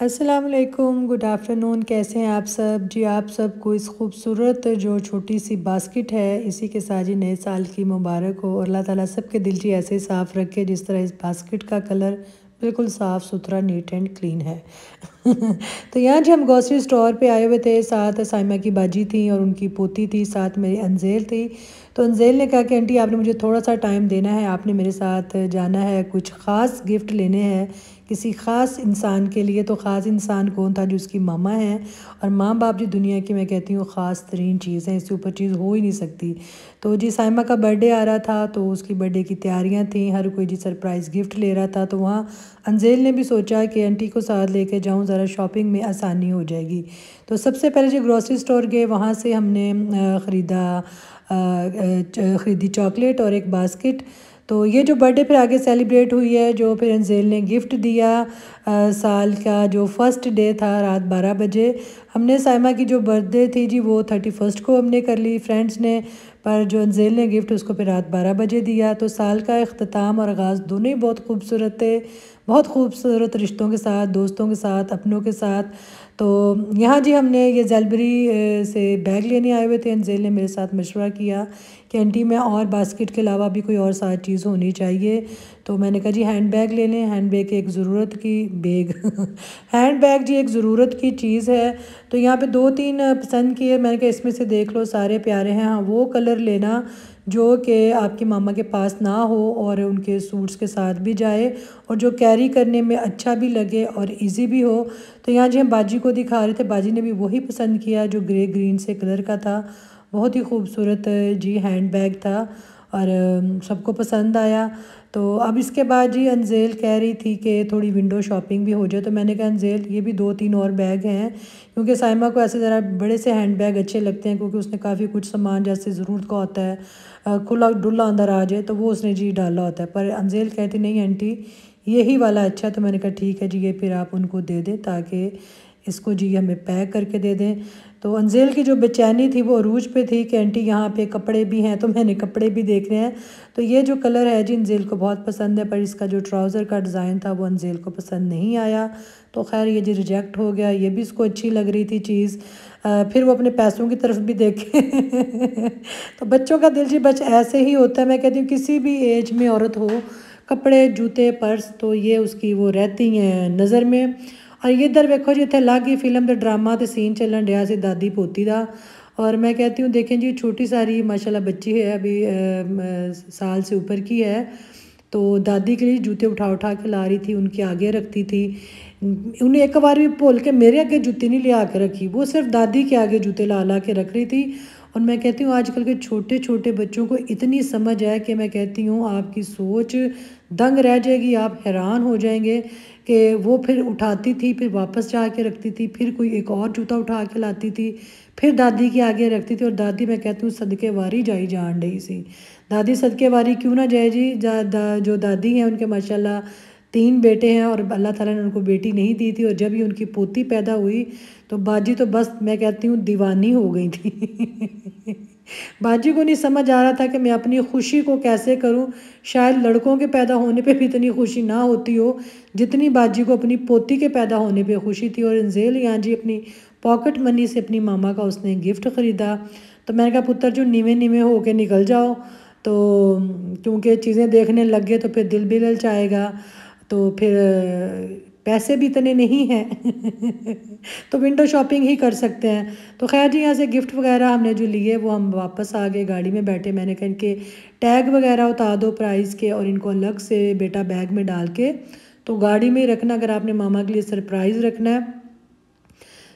अस्सलाम वालेकुम, good afternoon. कैसे हैं आप सब जी? आप सबको इस खूबसूरत जो छोटी सी बास्केट है, इसी के साथ जी नए साल की मुबारक हो और अल्लाह ताला सबके दिल जी ऐसे साफ़ रखे जिस तरह इस बास्केट का कलर बिल्कुल साफ़ सुथरा नीट एंड क्लीन है। तो यहाँ जी हम ग्रोसरी स्टोर पे आए हुए थे, साथ साइमा की बाजी थी और उनकी पोती थी, साथ मेरी अंजेल थी। तो अंजेल ने कहा कि आंटी आपने मुझे थोड़ा सा टाइम देना है, आपने मेरे साथ जाना है, कुछ ख़ास गिफ्ट लेने हैं किसी ख़ास इंसान के लिए। तो ख़ास इंसान कौन था? जो उसकी मामा हैं, और माँ बाप जी दुनिया की मैं कहती हूँ ख़ास तरीन चीज़ है, इससे ऊपर चीज़ हो ही नहीं सकती। तो जी साइमा का बर्थडे आ रहा था, तो उसकी बर्थडे की तैयारियां थी, हर कोई जी सरप्राइज़ गिफ्ट ले रहा था। तो वहाँ अंजेल ने भी सोचा कि आंटी को साथ लेके जाऊँ, ज़रा शॉपिंग में आसानी हो जाएगी। तो सबसे पहले जो ग्रोसरी स्टोर गए, वहाँ से हमने ख़रीदी चॉकलेट और एक बास्केट। तो ये जो बर्थडे फिर आगे सेलिब्रेट हुई है, जो फिर अंजेल ने गिफ्ट दिया, साल का जो फर्स्ट डे था, रात 12 बजे हमने साइमा की जो बर्थडे थी जी वो 31 को हमने कर ली फ्रेंड्स ने, पर जो अंजेल ने गिफ्ट उसको फिर रात 12 बजे दिया। तो साल का इख्तिताम और आगाज़ दोनों ही बहुत खूबसूरत थे, बहुत खूबसूरत रिश्तों के साथ, दोस्तों के साथ, अपनों के साथ। तो यहाँ जी हमने ये ज़ेलबरी से बैग लेने आए हुए थे। अंजेल ने मेरे साथ मशवरा किया कि आंटी मैं और बास्केट के अलावा भी कोई और साथ चीज़ होनी चाहिए। तो मैंने कहा जी हैंड बैग ले लें, हैंड बैग एक ज़रूरत की बैग हैंड बैग जी एक ज़रूरत की चीज़ है। तो यहाँ पे 2-3 पसंद किए, मैंने कहा इसमें से देख लो, सारे प्यारे हैं। हाँ, वो कलर लेना जो कि आपकी मामा के पास ना हो और उनके सूट्स के साथ भी जाए और जो कैरी करने में अच्छा भी लगे और इजी भी हो। तो यहाँ जी हम बाजी को दिखा रहे थे, बाजी ने भी वही पसंद किया जो ग्रे ग्रीन से कलर का था। बहुत ही खूबसूरत जी हैंड बैग था और सबको पसंद आया। तो अब इसके बाद जी अंजेल कह रही थी कि थोड़ी विंडो शॉपिंग भी हो जाए। तो मैंने कहा अंजेल ये भी 2-3 और बैग हैं, क्योंकि साइमा को ऐसे ज़रा बड़े से हैंड बैग अच्छे लगते हैं, क्योंकि उसने काफ़ी कुछ सामान जैसे ज़रूरत का होता है, खुला डुला अंदर आ जाए तो वो उसने जी डाला होता है। पर अंजेल कहती नहीं आंटी यही वाला अच्छा। तो मैंने कहा ठीक है जी, ये फिर आप उनको दे दें ताकि इसको जी हमें पैक करके दे दें। तो अंजेल की जो बेचैनी थी वो अरूज पे थी कि आंटी यहाँ पे कपड़े भी हैं, तो मैंने कपड़े भी देख रहे हैं। तो ये जो कलर है जी अंजेल को बहुत पसंद है, पर इसका जो ट्राउज़र का डिज़ाइन था वो अंजेल को पसंद नहीं आया। तो खैर ये जी रिजेक्ट हो गया। ये भी इसको अच्छी लग रही थी चीज़। फिर वो अपने पैसों की तरफ भी देखे तो बच्चों का दिल जी बच ऐसे ही होता है। मैं कहती हूँ किसी भी एज में औरत हो, कपड़े जूते पर्स तो ये उसकी वो रहती हैं नज़र में। और ये इधर वेखो जी, इतने अलग ही फिल्म का ड्रामा तो सीन चलन रहा से दादी पोती का। और मैं कहती हूँ देखें जी छोटी सारी माशाल्लाह बच्ची है, अभी साल से ऊपर की है। तो दादी के लिए जूते उठा उठा के ला रही थी, उनके आगे रखती थी। उन्हें एक बार भी भूल के मेरे आगे जूती नहीं ले आके रखी, वो सिर्फ दादी के आगे जूते ला ला के रख रही थी। और मैं कहती हूँ आजकल के छोटे छोटे बच्चों को इतनी समझ है कि मैं कहती हूँ आपकी सोच दंग रह जाएगी, आप हैरान हो जाएंगे कि वो फिर उठाती थी, फिर वापस जा के रखती थी, फिर कोई एक और जूता उठा के लाती थी, फिर दादी के आगे रखती थी। और दादी मैं कहती हूँ सदके वारी जाई जान रही सी। दादी सदके वारी क्यों ना जाए जी, जो दादी हैं उनके माशाल्लाह 3 बेटे हैं और अल्लाह ताला ने उनको बेटी नहीं दी थी। और जब ही उनकी पोती पैदा हुई तो बाजी तो बस मैं कहती हूँ दीवानी हो गई थी बाजी को नहीं समझ आ रहा था कि मैं अपनी खुशी को कैसे करूं। शायद लड़कों के पैदा होने पे भी इतनी खुशी ना होती हो जितनी बाजी को अपनी पोती के पैदा होने पे खुशी थी। और अंजेल यहाँ जी अपनी पॉकेट मनी से अपनी मामा का उसने गिफ्ट ख़रीदा। तो मैंने कहा पुत्र जो नीवे नीवे हो के निकल जाओ, तो क्योंकि चीज़ें देखने लग गए तो फिर दिल भी ललचाएगा, तो फिर पैसे भी इतने नहीं हैं तो विंडो शॉपिंग ही कर सकते हैं। तो खैर जी यहाँ से गिफ्ट वगैरह हमने जो लिए वो हम वापस आ गए, गाड़ी में बैठे। मैंने कहा इनके टैग वगैरह उतार दो प्राइस के और इनको अलग से बेटा बैग में डाल के तो गाड़ी में ही रखना अगर आपने मामा के लिए सरप्राइज़ रखना है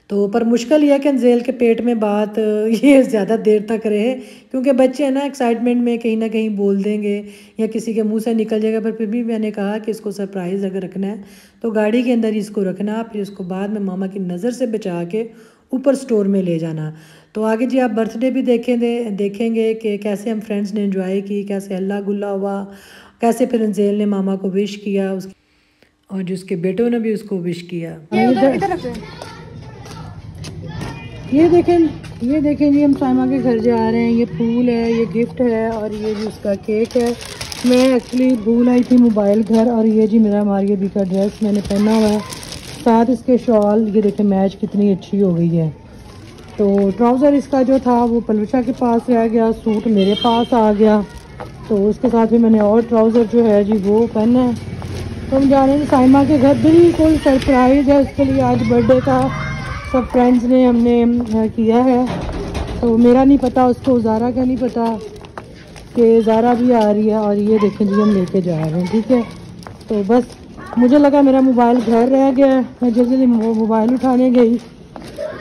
तो। पर मुश्किल यह है कि अंजेल के पेट में बात ये ज़्यादा देर तक रहे, क्योंकि बच्चे हैं ना एक्साइटमेंट में कहीं ना कहीं बोल देंगे या किसी के मुंह से निकल जाएगा। पर फिर भी मैंने कहा कि इसको सरप्राइज़ अगर रखना है तो गाड़ी के अंदर ही इसको रखना, फिर इसको बाद में मामा की नज़र से बचा के ऊपर स्टोर में ले जाना। तो आगे जी आप बर्थडे भी देखेंगे कि कैसे हम फ्रेंड्स ने एंजॉय की, कैसे हल्ला गुल्ला हुआ, कैसे फिर अंजेल ने मामा को विश किया और जिसके बेटों ने भी उसको विश किया। ये देखें जी हम साइमा के घर जा रहे हैं। ये फूल है, ये गिफ्ट है और ये जी उसका केक है। मैं एक्चुअली भूल आई थी मोबाइल घर, और ये जी मेरा मारिया बी का ड्रेस मैंने पहना हुआ है। साथ इसके शॉल, ये देखें मैच कितनी अच्छी हो गई है। तो ट्राउज़र इसका जो था वो पलवशा के पास रह गया, सूट मेरे पास आ गया। तो उसके साथ भी मैंने और ट्राउज़र जो है जी वो पहना है। तो हम जा रहे हैं साइमा के घर, बिल्कुल सरप्राइज़ है उसके लिए, आज बर्थडे का सब फ्रेंड्स ने हमने किया है। तो मेरा नहीं पता, उसको ज़ारा का नहीं पता कि ज़ारा भी आ रही है। और ये देखें जी हम लेके जा रहे हैं, ठीक है। तो बस मुझे लगा मेरा मोबाइल घर रह गया, मैं जल्दी मोबाइल उठाने गई,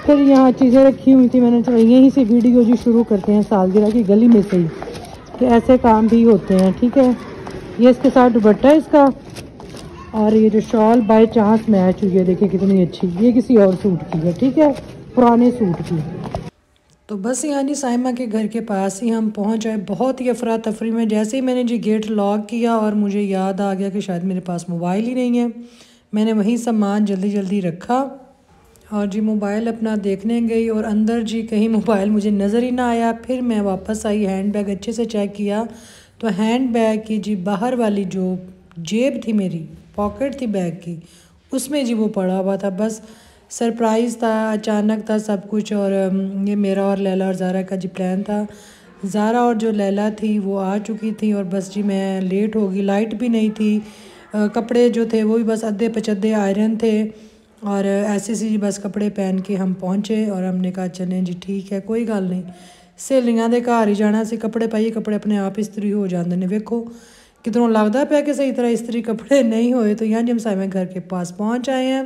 फिर यहाँ चीज़ें रखी हुई थी। मैंने चलो यहीं से वीडियो जी शुरू करते हैं सालगिरह की गली में से ही, कि ऐसे काम भी होते हैं, ठीक है। ये इसके साथ दुपट्टा है इसका, और ये जो शॉल बाय चांस मैच हुई है, देखिए कितनी अच्छी, ये किसी और सूट की है, ठीक है, पुराने सूट की। तो बस यानी साइमा के घर के पास ही हम पहुंच आए, बहुत ही अफरा तफरी में। जैसे ही मैंने जी गेट लॉक किया और मुझे याद आ गया कि शायद मेरे पास मोबाइल ही नहीं है, मैंने वही सामान जल्दी जल्दी रखा और जी मोबाइल अपना देखने गई, और अंदर जी कहीं मोबाइल मुझे नज़र ही ना आया। फिर मैं वापस आई, हैंड बैग अच्छे से चेक किया, तो हैंड बैग की जी बाहर वाली जो जेब थी, मेरी पॉकेट थी बैग की, उसमें जी वो पड़ा हुआ था। बस सरप्राइज़ था, अचानक था सब कुछ। और ये मेरा और लैला और ज़ारा का जी प्लान था। ज़ारा और जो लैला थी वो आ चुकी थी, और बस जी मैं लेट हो गई, लाइट भी नहीं थी, कपड़े जो थे वो भी बस अद्धे पचद्दे आयरन थे, और ऐसे सी बस कपड़े पहन के हम पहुँचे। और हमने कहा चलें जी ठीक है, कोई गल नहीं, सहेलियां दे घर ही जाना सी, कपड़े पाइए, कपड़े अपने आप इस्त्री हो जाते हैं। वेखो कितनों लगता पाया कि सही तरह इस्त्री कपड़े नहीं होए। तो यहाँ जी हम साइमा घर के पास पहुँच आए हैं।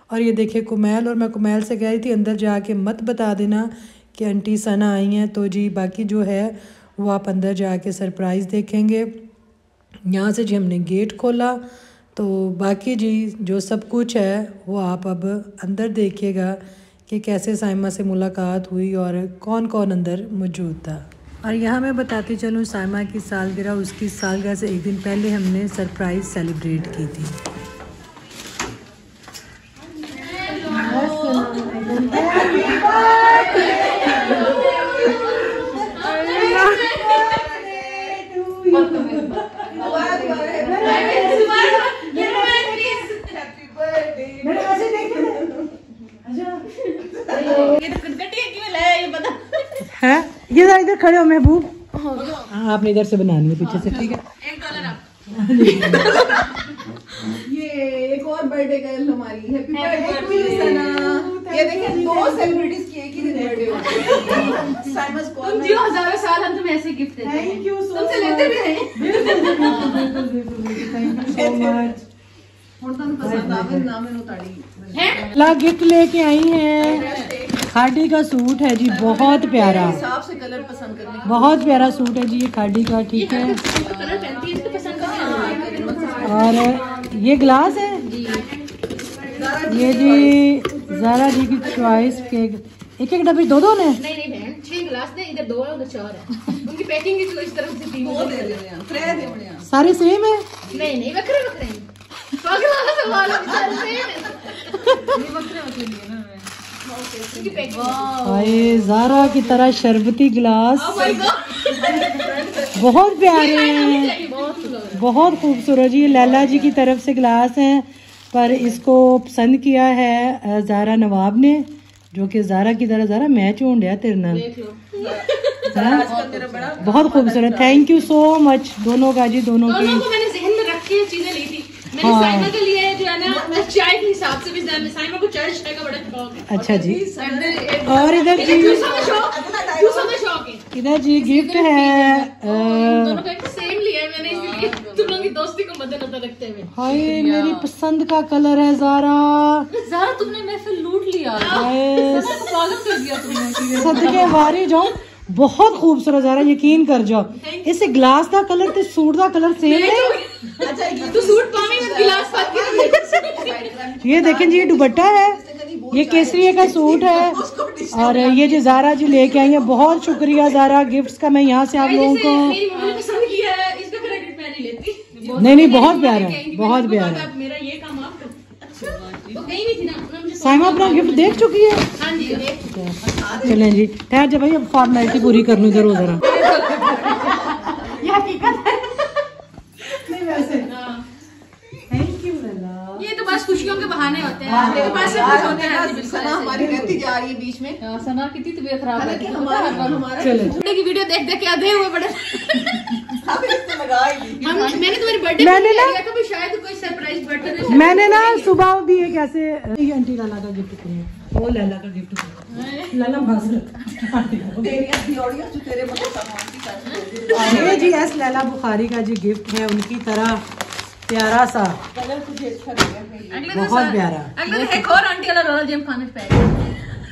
और ये देखिए कुमैल, और मैं कुमैल से कह रही थी अंदर जाके मत बता देना कि आंटी सना आई हैं। तो जी बाकी जो है वो आप अंदर जाके सरप्राइज़ देखेंगे। यहाँ से जी हमने गेट खोला, तो बाकी जी जो सब कुछ है वो आप अब अंदर देखिएगा कि कैसे साइमा से मुलाकात हुई और कौन कौन अंदर मौजूद था। और यहाँ मैं बताती चलूँ, साइमा की सालगिरह, उसकी सालगिरह से एक दिन पहले हमने सरप्राइज़ सेलिब्रेट की थी। है ये इधर खड़े हो महबूब, हाँ आपने इधर से बनानी है पीछे से, ठीक है। ये एक और बर्थडे गर्ल हमारी, हैप्पी बर्थडे सना। ये देखिए दो सेलिब्रिटीज की एक ही दिन बर्थडे हो गया। साइमा स्क्वाड तुम जियो हजारों साल हम तुम्हें ऐसे गिफ्ट देते हैं। थैंक यू सो मच, तुमसे लेते भी नहीं। Thank you so much. और तुम पसंद आवे ना मैंने ताड़ी है ला गिफ्ट लेके आई हैं। खाड़ी का सूट है जी, बहुत प्यारा, हिसाब से कलर पसंद करने, बहुत प्यारा सूट है जी ये खाड़ी का, ठीक है। और ये ग्लास है, ये जी ज़ारा जी की चॉइस के, एक एक डब्बी दो ने, नहीं बहन 6 ग्लास ने, इधर 2 है उधर 4 है। उनकी पैकिंग की तो इस तरफ से 3 दे रहे हैं, फ्रेश दे सारे सेम है, नहीं बकरे बकरे पागल सवाल है, सारे सेम है, ये बकरे लिए ना। हाय ज़ारा की तरह शरबती ग्लास, बहुत प्यारे हैं, बहुत खूबसूरत जी। लैला जी की तरफ से ग्लास हैं, पर इसको पसंद किया है ज़ारा नवाब ने, जो कि ज़ारा की तरह, ज़ारा मैच होने दिया तेरे नाल, बहुत खूबसूरत। थैंक यू सो मच दोनों का जी, दोनों की मैंने ज़हन में रख के चीजें ली थी। मैंने साइमा के लिए जो है ना चाय के हिसाब से भी, साइमा को चाय का बड़ा शौक है। अच्छा जी, और इधर जी इधर जी गिफ्ट है, दोनों का सेम लिया है मैंने, इसलिए तुम लोगों की दोस्ती को मद्देनजर रखते हुए। हाय मेरी पसंद का कलर है ज़ारा, ज़ारा तुमने महफिल लूट लिया, पागल कर दिया तुमने, सदके वारी जाओ, बहुत खूबसूरत ज़ारा, यकीन कर जाओ। इस ग्लास का कलर ते सूट का कलर सेम है। अच्छा तो सूट पावी में गिलास पाके। ये देखें जी ये दुपट्टा है, ये केसरिया का सूट है, और ये जो ज़ारा जी लेके आई है, बहुत शुक्रिया ज़ारा गिफ्ट्स का। मैं यहाँ से आप लोगों को नहीं बहुत प्यारा है, बहुत प्यारा है। साइमा अपना गिफ्ट देख चुकी है, चलें जी ठहर जा भाई, अब फॉर्मेलिटी पूरी कर लूँ, जरूर जरा नहीं वैसे। थैंक यू, ये तो बस खुशियों के बहाने होते हैं, आपके पास सब कुछ होते हैं। सना हमारी रहती जा रही है बीच में। सना की तबीयत खराब है, हमारा की वीडियो देख देख के आधे हुए बड़े। मैंने तुम्हारी बर्थडे था, शायद कोई सरप्राइज बर्थडे। मैंने ना सुबह भी एक ऐसे आंटी लाला का गिफ्ट किया, वो लैला का गिफ्ट लाला ये जी एस लैला बुखारी का जी गिफ्ट है, उनकी तरह प्यारा सा कलर, कुछ अच्छा लगा, बहुत प्यारा। अगले एक और आंटी वाला रोल जेम खाने पे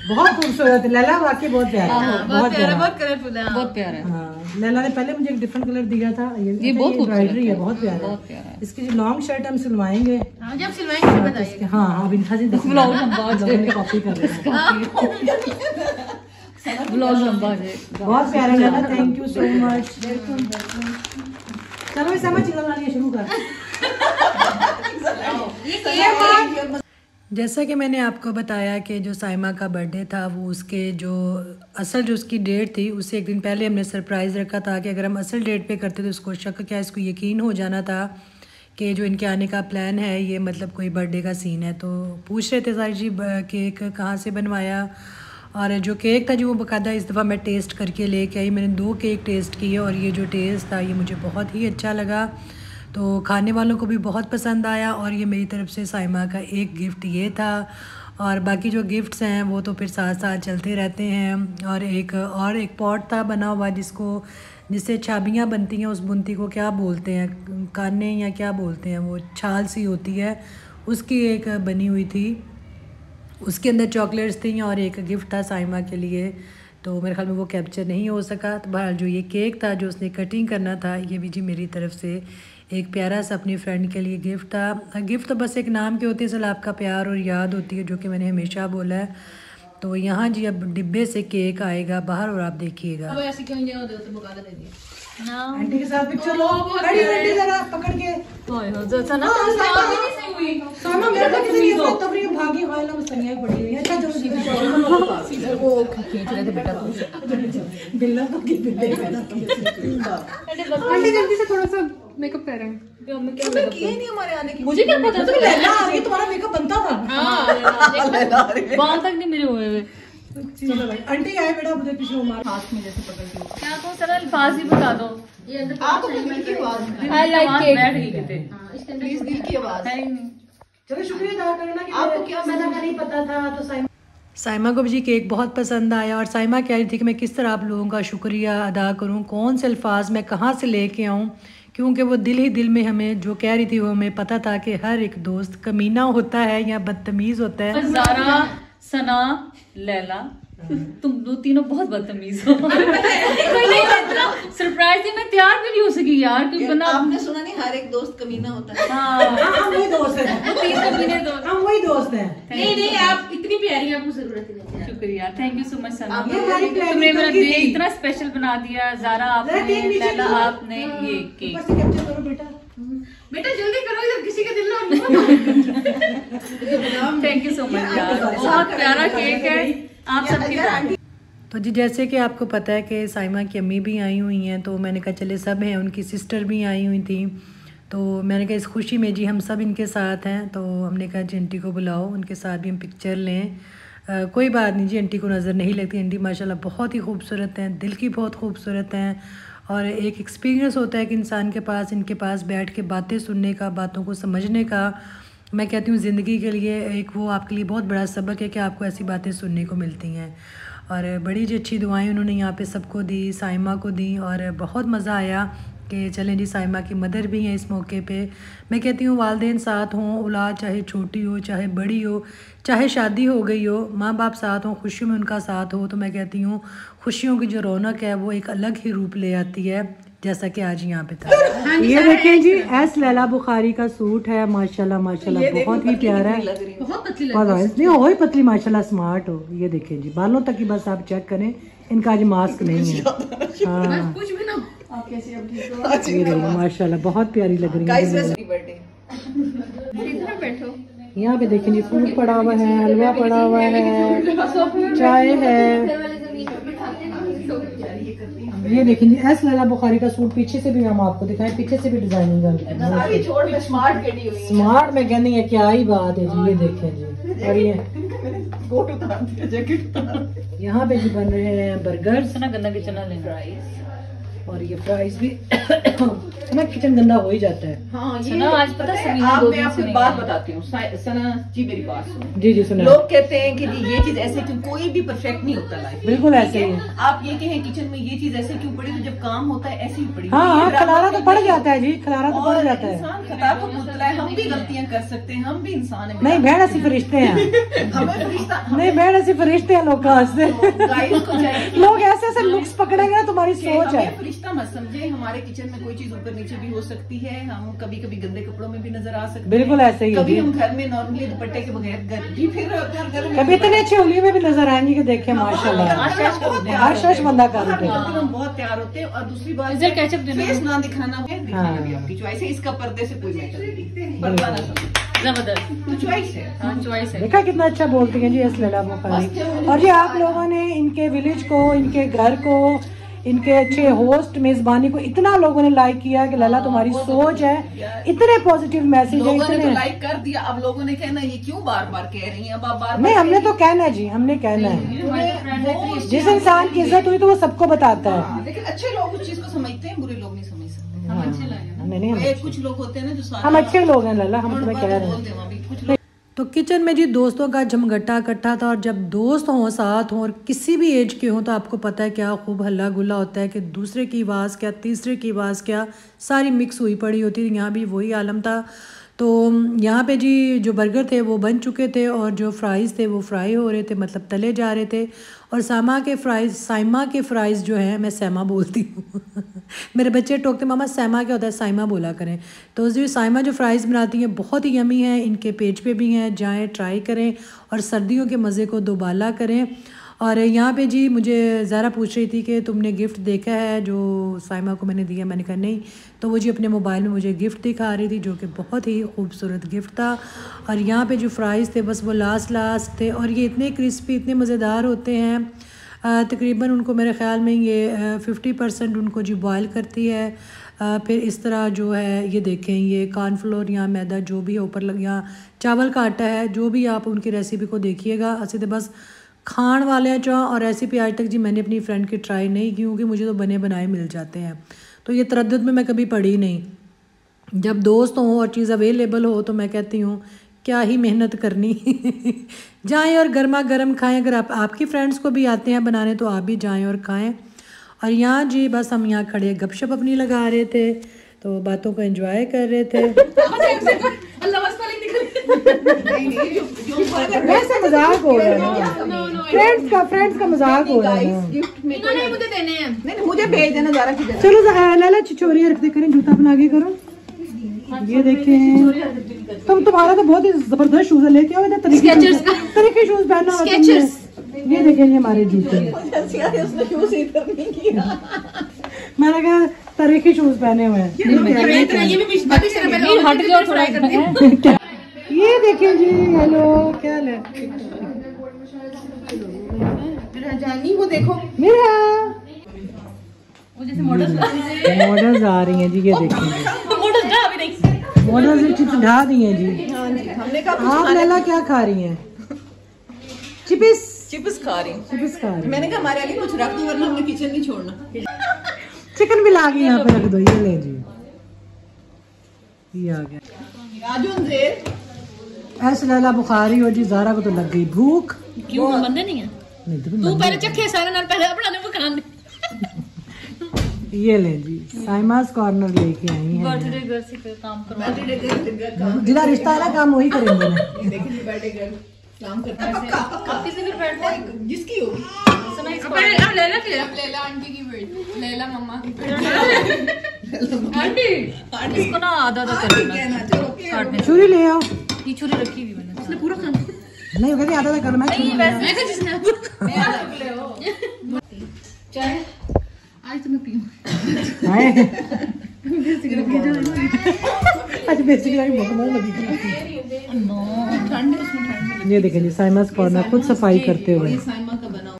बहुत खूबसूरत है लैला, वाकई बहुत प्यारा, बहुत प्यारा, बहुत कलरफुल है, बहुत प्यारा। हाँ, लैला ने पहले मुझे एक डिफरेंट कलर दिया था, ये बहुत एम्ब्रॉयडरी है, बहुत प्यारा। इसकी जो लॉन्ग शर्ट हम सिलवाएंगे, जब सिलवाएंगे बताइए। हाँ अब इनका जी कॉपी कर रहे हैं, बहुत प्यारा लगा, थैंक यू सो मच। चलो इस समय चिकन लानी शुरू कर। जैसा कि मैंने आपको बताया कि जो साइमा का बर्थडे था, वो उसके जो असल जो उसकी डेट थी उससे एक दिन पहले हमने सरप्राइज़ रखा था कि अगर हम असल डेट पे करते तो उसको शक क्या इसको यकीन हो जाना था कि जो इनके आने का प्लान है ये मतलब कोई बर्थडे का सीन है। तो पूछ रहे थे सारी जी केक कहाँ से बनवाया, और जो केक था जो वो बाकायदा इस दफ़ा मैं टेस्ट करके लेके आई। मैंने 2 केक टेस्ट किए और ये जो टेस्ट था ये मुझे बहुत ही अच्छा लगा, तो खाने वालों को भी बहुत पसंद आया। और ये मेरी तरफ से साइमा का एक गिफ्ट ये था, और बाकी जो गिफ्ट्स हैं वो तो फिर साथ साथ चलते रहते हैं। और एक पॉट था बना हुआ जिससे छाबियाँ बनती हैं, उस बुनती को क्या बोलते हैं, काने या क्या बोलते हैं, वो छाल सी होती है, उसकी एक बनी हुई थी, उसके अंदर चॉकलेट्स थी और एक गिफ्ट था साइमा के लिए। तो मेरे ख्याल में वो कैप्चर नहीं हो सका। तो बहरहाल जो ये केक था जो उसने कटिंग करना था, ये भी जी मेरी तरफ से एक प्यारा सा अपनी फ्रेंड के लिए गिफ्ट था। गिफ्ट तो बस एक नाम के होते हैं, असल आपका प्यार और याद होती है, जो कि मैंने हमेशा बोला है। तो यहाँ जी अब डिब्बे से केक आएगा बाहर और आप देखिएगा। आंटी के साथ पिक्चर लो, जरा पकड़ के भागी पड़ी हुई है। जल्दी से थोड़ा सा मेकअप कर रहे हैं, नहीं हमारे आने की, मुझे क्या पता था तुम्हारा मेकअप बनता था, बाल तक नहीं मेरे हुए। चलो भाई आंटी आए बेटा, मुझे पीछे मार हाथ में जैसे पकड़ के क्या को सरल अल्फाज ही बता दो। ये आपको दिल की आवाज, आई लाइक केक, प्लीज दिल की आवाज। चलो शुक्रिया अदा करना कि आपको क्या मैंने नहीं पता था। तो साइमा को भी जी केक बहुत पसंद आया, और साइमा कह रही थी कि मैं किस तरह आप लोगों का शुक्रिया अदा करूं, कौन से अल्फाज मैं कहां से लेके आऊं, क्योंकि वो दिल ही दिल में हमें जो कह रही थी वो हमें पता था कि हर एक दोस्त कमीना होता है या बदतमीज़ होता है। ज़ारा, सना, लैला, तुम दो तीनों बहुत बदतमीज हो। सरप्राइज थी, मैं तैयार भी नहीं हो सकी यार, क्योंकि बना आपने सुना नहीं हर एक दोस्त कमीना होता है। हम वही दोस्त हैं, हम वही दोस्त हैं। नहीं आप इतनी प्यारी, आपको जरूरत नहीं है। शुक्रिया, थैंक यू सो मच सना, तुमने मेरा डे इतना स्पेशल बना दिया। ज़ारा आपने, लैला आपने, ये केक बेटा जल्दी करो, जब किसी का दिल ना। थैंक यू सो मच यार, बहुत प्यारा केक है आप सबकी। तो जी जैसे कि आपको पता है कि साइमा की अम्मी भी आई हुई हैं, तो मैंने कहा चले सब हैं, उनकी सिस्टर भी आई हुई थी, तो मैंने कहा इस खुशी में जी हम सब इनके साथ हैं, तो हमने कहा जी आंटी को बुलाओ, उनके साथ भी हम पिक्चर लें। कोई बात नहीं जी, आंटी को नज़र नहीं लगती, आंटी माशाल्लाह बहुत ही खूबसूरत हैं, दिल की बहुत खूबसूरत हैं, और एक एक्सपीरियंस होता है कि इंसान के पास इनके पास बैठ के बातें सुनने का, बातों को समझने का। मैं कहती हूँ ज़िंदगी के लिए एक वो आपके लिए बहुत बड़ा सबक है कि आपको ऐसी बातें सुनने को मिलती हैं। और बड़ी जी अच्छी दुआएं उन्होंने यहाँ पे सबको दी, साइमा को दी, और बहुत मज़ा आया कि चलें जी साइमा की मदर भी हैं इस मौके पे। मैं कहती हूँ वालिदैन साथ हों, औलाद चाहे छोटी हो चाहे बड़ी हो, चाहे शादी हो गई हो, माँ बाप साथ हों, खुशियों में उनका साथ हो, तो मैं कहती हूँ खुशियों की जो रौनक है वो एक अलग ही रूप ले आती है, जैसा कि आज यहाँ पे था। ये देखें जी एस लैला बुखारी का सूट है, माशाल्लाह माशाल्लाह बहुत ही प्यारा है, नहीं हो पतली माशाल्लाह, स्मार्ट हो। ये देखें जी बालों तक ही बस आप चेक करें, इनका आज मास्क नहीं है। हाँ ये देखो माशाल्लाह बहुत प्यारी लग रही है। यहाँ पे देखें जी फ्रूट पड़ा हुआ है, हलवा पड़ा हुआ है, चाय है, ये करती हैं। ये देखें जी, एस लैला बुखारी का सूट पीछे से भी हम आपको दिखाएं, पीछे से भी डिजाइनिंग अभी छोड़ मैं स्मार्ट कटी हुई स्मार्ट में कहनी है, क्या ही बात है जी। ये देखें जी, और ये कोट उतार दिया, जैकेट उतार दिया। यहाँ पे जी बन रहे हैं बर्गर्स ना गंदा किचन लेना फ्राइज, और ये फ्राइज भी ना किचन गंदा हो ही जाता है। हाँ ये सना आज पता है आप मैं आपको एक बात बताती हूँ सना जी, मेरी बात सुनो। जी जी सुना। लोग कहते हैं कि जी ये चीज ऐसे क्यों, कोई भी परफेक्ट नहीं होता लाइफ। बिल्कुल ऐसे ही है। आप ये कहें किचन में ये चीज ऐसे क्यों पड़ी, तो जब काम होता है ऐसे ही पड़ी। हाँ खलारा तो पड़ जाता है जी, खलारा तो पड़ जाता है। इंसान खता तो पुतला है, हम भी गलतियां कर सकते हैं, हम भी इंसान है। नहीं बहन ऐसी फरिश्ते हैं, हमें फरिश्ता नहीं बहन ऐसी फरिश्ते हैं लोग हंसते। गाइस को चाहिए कि लोग ऐसे ऐसे नुक्स पकड़ेंगे ना, तुम्हारी सोच है। हमें फरिश्ता मत समझे, हमारे किचन में कोई चीज ऊपर नीचे भी हो सकती है, हम कभी कभी गंदे कपड़ों में भी नजर आ सकते हैं। बिल्कुल ऐसे ही है कभी जी। हम घर में नॉर्मली दुपट्टे के बगैर भी फिर घर में कभी इतने अच्छे होली में भी नजर आएंगे कि देखे माशाल्लाह आश बंदा कर उठे। हम बहुत तैयार होते हैं। और दूसरी बात इधर केचप देना। फेस ना दिखाना है, दिखाना हाँ। भी आपकी चॉइस है, इसका पर्दे से कोई मैटर नहीं, पर्दा ना समझो, जबरदस्त तो चॉइस है। हाँ चॉइस है। देखा कितना अच्छा बोलती हैं जी एस लैला बुखारी। और जी आप लोगों ने इनके विलेज को, इनके घर को, इनके अच्छे होस्ट मेजबानी को इतना लोगों ने लाइक किया कि लैला तुम्हारी सोच है, इतने पॉजिटिव मैसेज है, लोगों ने तो इतने। लाइक कर दिया, अब लोगों ने कहना ये क्यों बार बार कह रही हैं, अब आप बार नहीं हमने तो कहना है जी, हमने कहना है। जिस इंसान की इज्जत हुई तो वो सबको बताता है। लेकिन अच्छे लोग उस चीज को समझते हैं, बुरे लोग नहीं समझ सकते। हम अच्छे लगे। नहीं ये कुछ लोग होते हैं ना जो सारा हम अच्छे लोग हैं लैला, हम तुम्हें कह रहे हैं। बोल दें वहाँ भी कुछ लोग। तो किचन में जी दोस्तों का झमघट्टा इकट्ठा था, और जब दोस्त हों साथ हों और किसी भी एज के हों तो आपको पता है क्या खूब हल्ला गुल्ला होता है कि दूसरे की आवाज़ क्या, तीसरे की आवाज़ क्या, सारी मिक्स हुई पड़ी होती थी। यहाँ भी वही आलम था। तो यहाँ पे जी जो बर्गर थे वो बन चुके थे, और जो फ्राइज़ थे वो फ्राई हो रहे थे, मतलब तले जा रहे थे। और साइमा के फ़्राइज़ जो हैं, मैं सैमा बोलती हूँ मेरे बच्चे टोकते मामा सैमा क्या होता है, साइमा बोला करें। तो जो साइमा जो फ़्राइज़ बनाती हैं बहुत ही यमी हैं, इनके पेज पे भी हैं, जाएँ ट्राई करें और सर्दियों के मज़े को दोबाला करें। और यहाँ पे जी मुझे ज़रा पूछ रही थी कि तुमने गिफ्ट देखा है जो साइमा को मैंने दिया। मैंने कहा नहीं। तो वो जी अपने मोबाइल में मुझे गिफ्ट दिखा रही थी, जो कि बहुत ही खूबसूरत गिफ्ट था। और यहाँ पे जो फ्राइज़ थे बस वो लास्ट थे, और ये इतने क्रिस्पी, इतने मज़ेदार होते हैं। तकरीबन उनको मेरे ख़्याल में ये 50% उनको जी बॉयल करती है। फिर इस तरह जो है ये देखें, ये कॉर्नफ्लोर या मैदा जो भी है ऊपर लग, या चावल का आटा है, जो भी आप उनकी रेसिपी को देखिएगा। असि तो बस खान वाले हैं चाह, और रेसिपी आज तक जी मैंने अपनी फ्रेंड की ट्राई नहीं की, क्योंकि मुझे तो बने बनाए मिल जाते हैं। तो ये तरद्दुद में मैं कभी पड़ी नहीं। जब दोस्त हों और चीज़ अवेलेबल हो तो मैं कहती हूँ क्या ही मेहनत करनी जाएं और गर्मा गर्म खाएं। अगर आपकी फ्रेंड्स को भी आते हैं बनाने तो आप भी जाएं और खाएं। और यहाँ जी बस हम यहाँ खड़े गपशप अपनी लगा रहे थे, तो बातों को एंजॉय कर रहे थे। वैसे मजाक हो रहा है, फ्रेंड्स का मजाक हो रहा है। गिफ्ट में मुझे देने हैं, नहीं मुझे भेज देना ज़रा की जगह। चलो लैला छिछोरिया रख दे करें, जूता बना के करो। ये देखें तुम्हारा तो बहुत ही जबरदस्त शूज है, लेके आओ इधर तरीके शूज पहना हुआ तुमने। ये देखेंगे हमारे जूते, उसने शूज इधर नहीं किया। मैंने कहा तरीके शूज पहने हुए हैं। हट जाओ थोड़ा। ये देखें जी, हेलो क्या है जानी, वो देखो मेरा जैसे मॉडल्स आ रही हैं जी। ये देखेंगे मॉडल्स ढा दी हैं जी। हमने कहा आप लैला क्या खा रही हैं? चिप्स खा रही हूँ। चिप्स खा रही हैं। मैंने कहा हमारे लिए कुछ रख दो वरना हमने किचन नहीं छोड़ना। चिकन भी ला के यहाँ पे रख दो। ये ले जी, ये आ गया। राजू अंजेर ऐसे लैला बुखारी हो जी, ज़ारा को तो लग गई भूख। क्यों बंदे नहीं है? नहीं तो तू पहले चखे सारे नाल पहले अपना ने खान दे। ये ले जी, साइमास कॉर्नर लेके आई हैं। बर्थडे गर्ल से फिर काम करवा, जिला रिश्ता है ना काम वही करेंगे ना। ये देखिए जी, बर्थडे गर्ल काम करता है। आप किसी फिर बैठते हैं जिसकी होगी। सुना इसको अब लैला की लैला आंटी की बेटी, लैला मम्मा की आंटी इसको ना आधा कर देना कहना। चलो काटने। छुरी ले आओ। ये छुरी रखी हुई मैंने, उसने पूरा खाना नहीं वो कहती आधा तो कर, मैं नहीं वैसे मैं जिसने चाय आज तो मैं पीऊं। आज बेसिक लगी। ठंड, उसमें ठंड। ये देखें जी साइमास कॉर्नर खुद सफाई करते हुए। साइमा का बना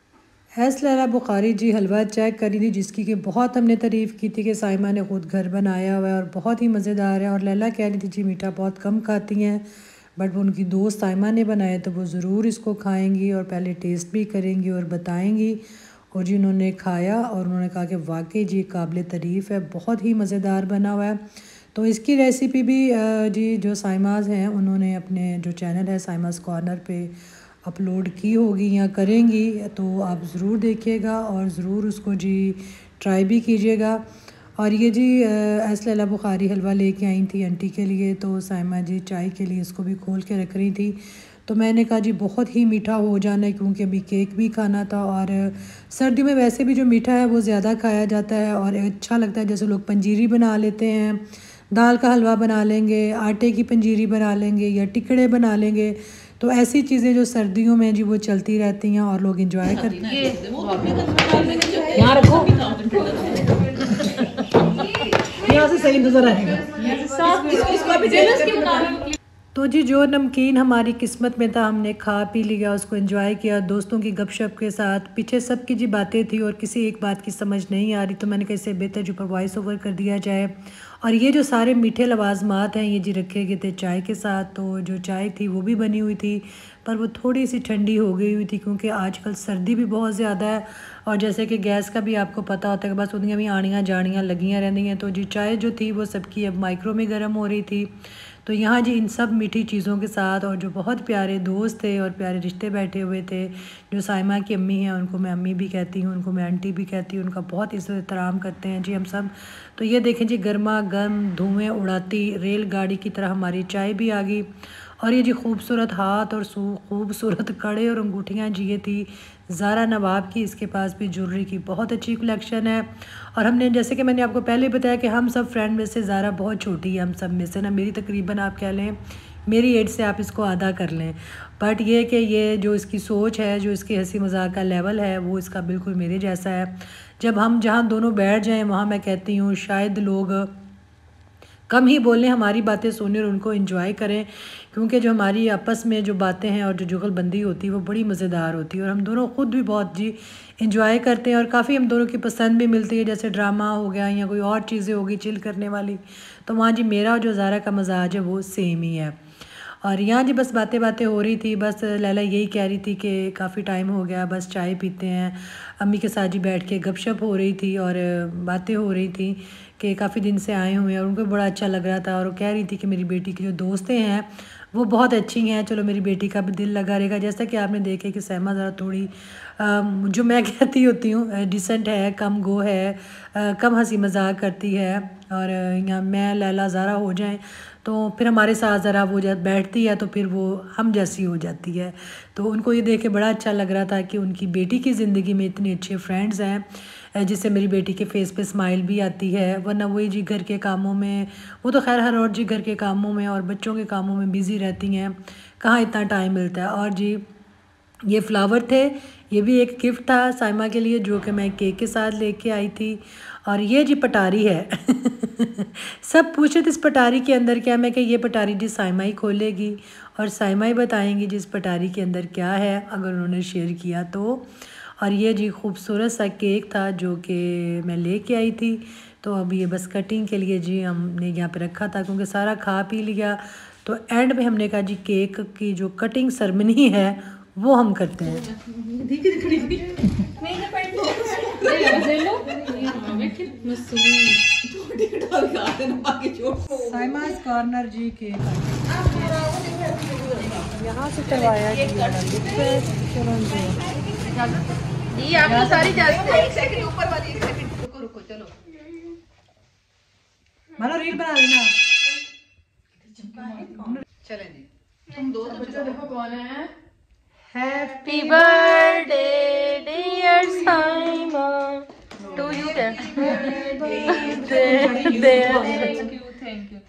एस लैला बुखारी जी हलवा चेक करी थी, जिसकी कि बहुत हमने तारीफ़ की थी कि साइमा ने ख़ुद घर बनाया हुआ है और बहुत ही मज़ेदार है। और लैला कह रही थी जी मीठा बहुत कम खाती हैं, बट वो उनकी दोस्त साइमा ने बनाया तो वो ज़रूर इसको खाएंगी और पहले टेस्ट भी करेंगी और बताएंगी। और जी उन्होंने खाया और उन्होंने कहा कि वाकई जी काबिल तारीफ़ है, बहुत ही मज़ेदार बना हुआ है। तो इसकी रेसिपी भी जी जो साइमाज़ हैं उन्होंने अपने जो चैनल है साइमाज़ कॉर्नर पे अपलोड की होगी या करेंगी, तो आप ज़रूर देखिएगा और ज़रूर उसको जी ट्राई भी कीजिएगा। और ये जी एस लैला बुखारी हलवा लेके आई थी आंटी के लिए, तो साइमा जी चाय के लिए इसको भी खोल के रख रही थी। तो मैंने कहा जी बहुत ही मीठा हो जाना है क्योंकि अभी केक भी खाना था और सर्दियों में वैसे भी जो मीठा है वो ज़्यादा खाया जाता है और अच्छा लगता है। जैसे लोग पंजीरी बना लेते हैं, दाल का हलवा बना लेंगे, आटे की पंजीरी बना लेंगे या टिकड़े बना लेंगे, तो ऐसी चीज़ें जो सर्दियों में जी वो चलती रहती हैं और लोग एंजॉय करते हैं। यहाँ रखो, यहाँ से सही नजर आएगा। तो जी जो नमकीन हमारी किस्मत में था हमने खा पी लिया, उसको एंजॉय किया दोस्तों की गपशप के साथ। पीछे सबकी जी बातें थी और किसी एक बात की समझ नहीं आ रही, तो मैंने कैसे बेहतर जो पर वॉइस ओवर कर दिया जाए। और ये जो सारे मीठे लवाजमात हैं ये जी रखे गए थे चाय के साथ। तो जो चाय थी वो भी बनी हुई थी पर वो थोड़ी सी ठंडी हो गई हुई थी क्योंकि आजकल सर्दी भी बहुत ज़्यादा है और जैसे कि गैस का भी आपको पता होता है कि बस उनकी भी आड़ियाँ जाड़ियाँ लगियाँ रहती हैं। तो जी चाय जो थी वो सबकी अब माइक्रो में गर्म हो रही थी। तो यहाँ जी इन सब मीठी चीज़ों के साथ और जो बहुत प्यारे दोस्त थे और प्यारे रिश्ते बैठे हुए थे, जो साइमा की अम्मी हैं उनको मैं अम्मी भी कहती हूँ, उनको मैं आंटी भी कहती हूँ, उनका बहुत इज़्ज़त एहतराम करते हैं जी हम सब। तो ये देखें जी गर्मा गर्म धुएँ उड़ाती रेलगाड़ी की तरह हमारी चाय भी आ गई। और ये जी खूबसूरत हाथ और खूबसूरत कड़े और अंगूठियाँ जी ये थी ज़ारा नवाब की, इसके पास भी ज्वेलरी की बहुत अच्छी कलेक्शन है। और हमने जैसे कि मैंने आपको पहले बताया कि हम सब फ्रेंड में से ज़ारा बहुत छोटी है, हम सब में से ना मेरी तकरीबन आप कह लें मेरी एज से आप इसको आधा कर लें। बट ये कि ये जो इसकी सोच है, जो इसकी हंसी मजाक का लेवल है वो इसका बिल्कुल मेरे जैसा है। जब हम जहाँ दोनों बैठ जाएँ वहाँ मैं कहती हूँ शायद लोग कम ही बोलें, हमारी बातें सुने और उनको एंजॉय करें, क्योंकि जो हमारी आपस में जो बातें हैं और जो जुगलबंदी होती है वो बड़ी मज़ेदार होती है और हम दोनों ख़ुद भी बहुत जी एंजॉय करते हैं और काफ़ी हम दोनों की पसंद भी मिलती है। जैसे ड्रामा हो गया या कोई और चीज़ें होगी चिल करने वाली, तो वहाँ जी मेरा और जो ज़ारा का मजाज है वो सेम ही है। और यहाँ जी बस बातें हो रही थी, बस लैला यही कह रही थी कि काफ़ी टाइम हो गया बस चाय पीते हैं। अम्मी के साथ जी बैठ के गपशप हो रही थी और बातें हो रही थी कि काफ़ी दिन से आए हुए हैं और उनको बड़ा अच्छा लग रहा था। और वो कह रही थी कि मेरी बेटी की जो दोस्तें हैं वो बहुत अच्छी हैं, चलो मेरी बेटी का भी दिल लगा रहेगा। जैसा कि आपने देखे कि सहमा ज़रा थोड़ी जो मैं कहती होती हूँ डिसेंट है, कम गो है, कम हंसी मजाक करती है। और यहाँ मैं लैला ज़ारा हो जाएं तो फिर हमारे साथ ज़रा वो जब बैठती है तो फिर वो हम जैसी हो जाती है। तो उनको ये देख के बड़ा अच्छा लग रहा था कि उनकी बेटी की ज़िंदगी में इतने अच्छे फ्रेंड्स हैं जिससे मेरी बेटी के फेस पे स्माइल भी आती है। वरना वही जी घर के कामों में, वो तो खैर हर और जी घर के कामों में और बच्चों के कामों में बिज़ी रहती हैं, कहाँ इतना टाइम मिलता है। और जी ये फ्लावर थे, ये भी एक गिफ्ट था साइमा के लिए जो कि मैं केक के साथ लेके आई थी। और ये जी पटारी है सब पूछे थे इस पटारी के अंदर क्या, मैं कि ये पटारी जी साइमा ही खोलेगी और साइमा ही बताएंगी जिस पटारी के अंदर क्या है अगर उन्होंने शेयर किया तो। और ये जी खूबसूरत सा केक था जो कि मैं लेके आई थी। तो अब ये बस कटिंग के लिए जी हमने यहाँ पे रखा था क्योंकि सारा खा पी लिया। तो एंड में हमने कहा जी केक की जो कटिंग सेरेमनी है वो हम करते हैं। साइमा's कॉर्नर जी केक यहाँ से चलवाया ये आपको सारी एक सेकंड ऊपर वाली, एक सेकंड रुको चलो मानो रील बना लेना। चलें जी तुम दो तो चलो। देखो कौन है। Happy birthday dear Saima to you.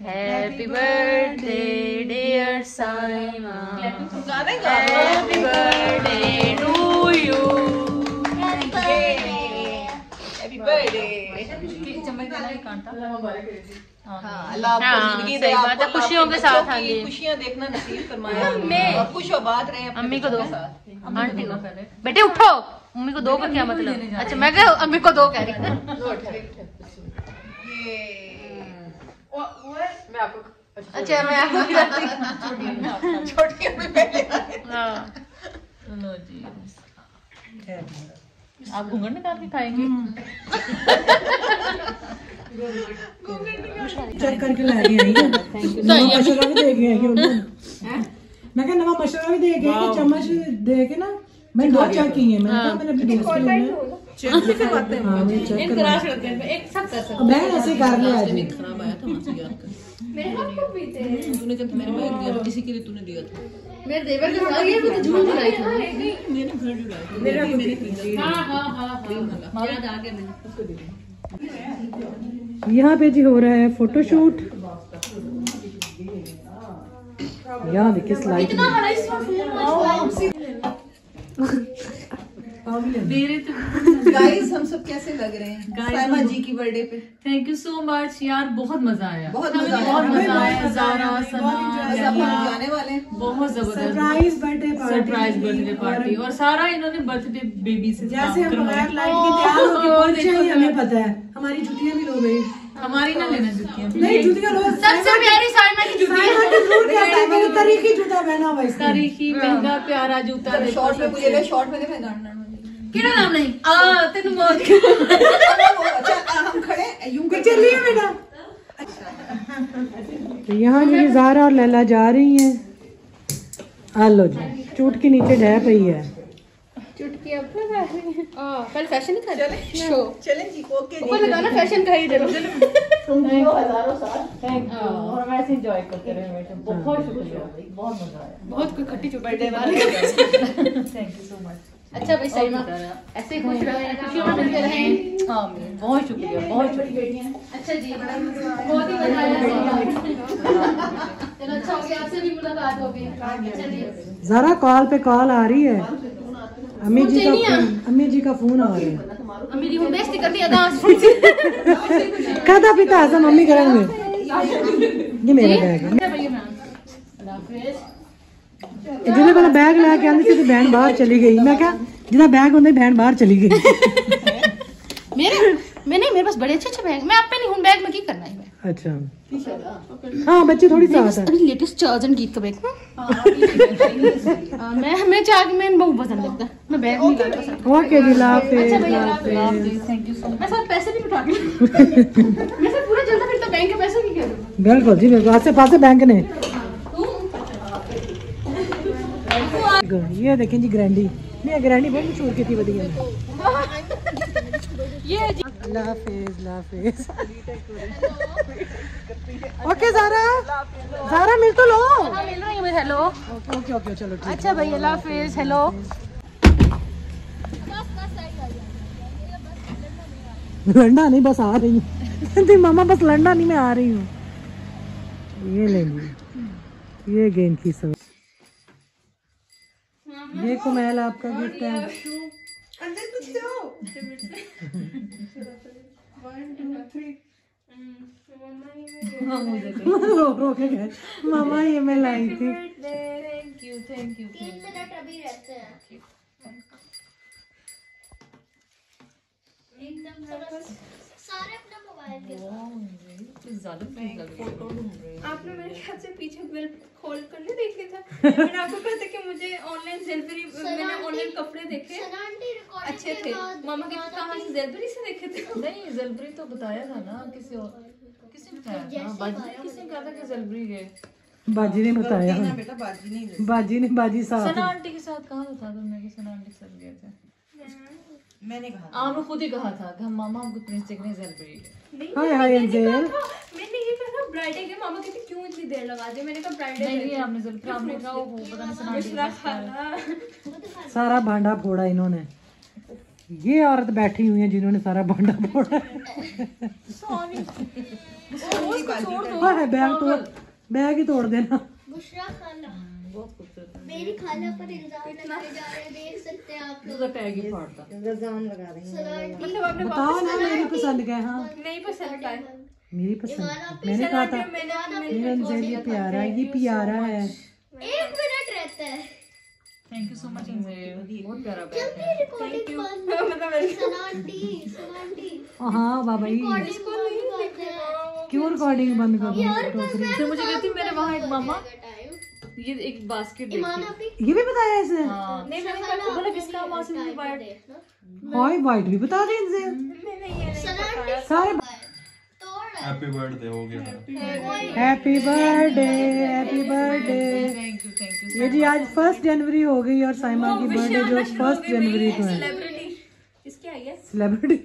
Happy birthday dear Saima, happy birthday to you. Happy birthday. अल्लाह आपको जिंदगी दे, आपको खुशियों के साथ खुशियां देखना नसीब फरमाए, खुश आबाद रहे। अम्मी को दो, आंटी को बेटे उठो, अम्मी को दो का क्या मतलब? अच्छा मैं कह अम्मी को दो कह रही हूँ। अच्छा मैं आपको छोटी अम्मी पहले। लो जी, आप घूंघट निकाल के खाएंगे? चेक करके ला के आई है, मशवरा भी दे गए हैं मैं क्या नवा मशवरा भी दे गए कि चम्मच दे के ना मैं 2 चेक की है, मैंने अपने दोस्त के लिए चेक भी करवाते हैं, एक क्राश करते हैं, एक सब कर सकते हैं। मैं ऐसे कर लिया आज खराब आया था मुझसे याद कर, मेरे हाथ को भी थे, तूने जब मेरे बैग दिया था किसी के लिए तूने दिया था, मेरे देवर के साथ ये तो झूठ बुलाई था, मैंने घर जुड़ाया था, मेरे हां याद आ गया मैंने उसको दे दिया। यहाँ पे जी हो रहा है फोटोशूट। यहाँ देखिए स्लाइड इतना बड़ा इसमें मेरे तो गाइस हम सब कैसे लग रहे हैं साइमा जी की बर्थडे पे? थैंक यू सो मच यार, बहुत मजा आया, बहुत मजा आया, ज़ारा सना जाने वाले हैं, बहुत जबरदस्त सरप्राइज बर्थडे पार्टी और सारा इन्होंने बर्थडे बेबी से जैसे हम बगैर लाइट के तैयार होके पहुंचे ही हमें पता है हमारी जुतियां भी लो गई। हमारी ना लेना जुतियां, नहीं जुतियां लो, सबसे प्यारी साइमा की जुतियां, तरीकी जूता पहना हुआ इसने, तारीखी महंगा प्यारा जूता। शॉर्ट में मुझे शॉर्ट में पहनाना किरा नाम नहीं तेन मौत हम खड़े यूं चलिए बेटा। तो यहाँ जी ज़ारा और लैला जा रही हैं। आलो जी चुटकी नीचे ढह पई है, चुटकी अब कल फैशन ही था, चलें जी, ओके जी, ऊपर लगाना फैशन का ही दे लो। और वैसे एंजॉय करते रहे बेटे, बहुत शुक्रिया, बहुत मजा आया, बहुत कोई खट्टी चुटकी बर्थडे वाले। Thank you so much. अच्छा भाई साइमा ऐसे ही खुश रहे, खुशियों में मिलते रहें। आमीन, बहुत शुक्रिया, बहुत शुक्रिया। अच्छा जी बहुत ही मजा आया, चलो अच्छा हो गया, आपसे भी मुलाकात हो गई। चलिए ज़रा कॉल पे कॉल आ रही है, अम्मी जी का फोन आ रहा है। अम्मी जी हम बेइज्जती करनी है दास खादा पीता हसन मम्मी करेंगे। ये मेरा बैग है, जिन्हें को बैग लेके आंदी सी बहन बाहर चली गई, मैं क्या जिदा बैग होंदा बहन बाहर चली गई। मेरे पास बड़े अच्छे बैग, मैं आप पे नहीं हूं, बैग में की करना है। अच्छा हाँ बच्चे थोड़ी साथ है, अभी लेटेस्ट चार्जन गीत का बैग मैं चाह मैं बहुत पसंद लगता है, मैं बैग नहीं लाता सर। ओके जी अच्छा भैया थैंक यू सो मच। मैं साथ पैसे नहीं उठा के मैं सर पूरा चलता फिरता बैंक के पैसे की करूं। बिल्कुल जी बिल्कुल, आसे पासे बैंक ने। ये देखें जी ग्रैंडी, नहीं ग्रैंडी बहुत मशहूर की थी बढ़िया। ये अल्लाह हाफिज़, अल्लाह हाफिज़। ओके ज़ारा मिल तो लो। हां मिल रही है मैं, हेलो ओके चलो ठीक। अच्छा भाई अल्लाह हाफिज़, हेलो। लंडा नहीं बस आ रही हूँ मामा, बस लंडा नहीं मैं आ रही हूँ। ये लेंगी, ये गेंद की सब, ये कुमैल आपका गिफ्ट है। अंदर कुछ दो। 1 2 3 रो के गए मामा, ये मैं लाई थी। थैंक यू 3 मिनट अभी रहते हैं एकदम सारे अपना मोबाइल के आपने मेरे ख्याल से पीछे बिल खोल कर नहीं देखे था। मैंने आपको कहा था कि मुझे ऑनलाइन जेलबेरी, मैंने ऑनलाइन कपड़े देखे अच्छे थे। मामा के कहा से जेलबेरी से देखे थे? नहीं जेलबरी तो बताया था ना, किसी और किसी ने बताया था, किसी ने कहा था कि जेलबरी गए, बाजी ने बताया, बेटा बाजी नहीं, बाजी साथ सना आंटी के साथ कहा था तुमने कि सना आंटी के साथ गए थे? मैंने कहा आपने खुद ही कहा था कि हम मामा हमको प्रिंस देखने जेलबरी गए। हाय अंजेल, मैंने ये कहा ब्राइडे के, मामा कहते क्यों इतनी देर लगा दी? मैंने कहा ब्राइडे नहीं आपने जेलबरी, आपने कहा वो पता नहीं सना आंटी के साथ। सारा भांडा फोड़ा इन्होंने। ये औरत बैठी हुई है जिन्होंने सारा भांडा फोड़ा। सॉरी बैग ही तोड़ देना। बुशरा खाना बहुत खूबसूरत है। मेरी खाला पर इल्जाम लगाए जा रहे हैं, देख सकते हैं आप लोग। तो टैग ही फाड़ता। इल्जाम लगा रही हैं। मतलब आपने बताओ ना मेरी पसंद क्या है? हाँ नहीं पसंद का है। मेरी पसंद, मैंने कहा था मेरा अंजेल ये प्यारा है, ये प्यारा है। 1 मिनट रहता है। Thank you so much Anjel, बहुत प्यारा बैग है। जल्दी रिकॉर्डिंग बंद। मतलब सना आंटी हाँ बाबा जी, रिकॉर्डिंग बंद है। क्यों रिकॉर्डिंग बंद कर दो? फिर मुझे कहती मेरे वहाँ एक मामा टाइम ये एक बास्केट ईमान देखी। आपकी ये भी बताया इसे? हाँ नहीं मैंने कहा बोला किसका वहाँ से मुझे वाइट देखना। हाय वाइट भी बता दे इनसे मैंने ये नहीं सना आंटी सारे। तोड़ हैप्पी बर्थडे हो गया। Happy birthday, happy birthday. Thank you ये जी आज 1 जनवरी हो गई और साइमा की बर्थडे जो 1 जनवरी को है। सेलिब्रिटी इसकी आई है। सेलिब्रिटी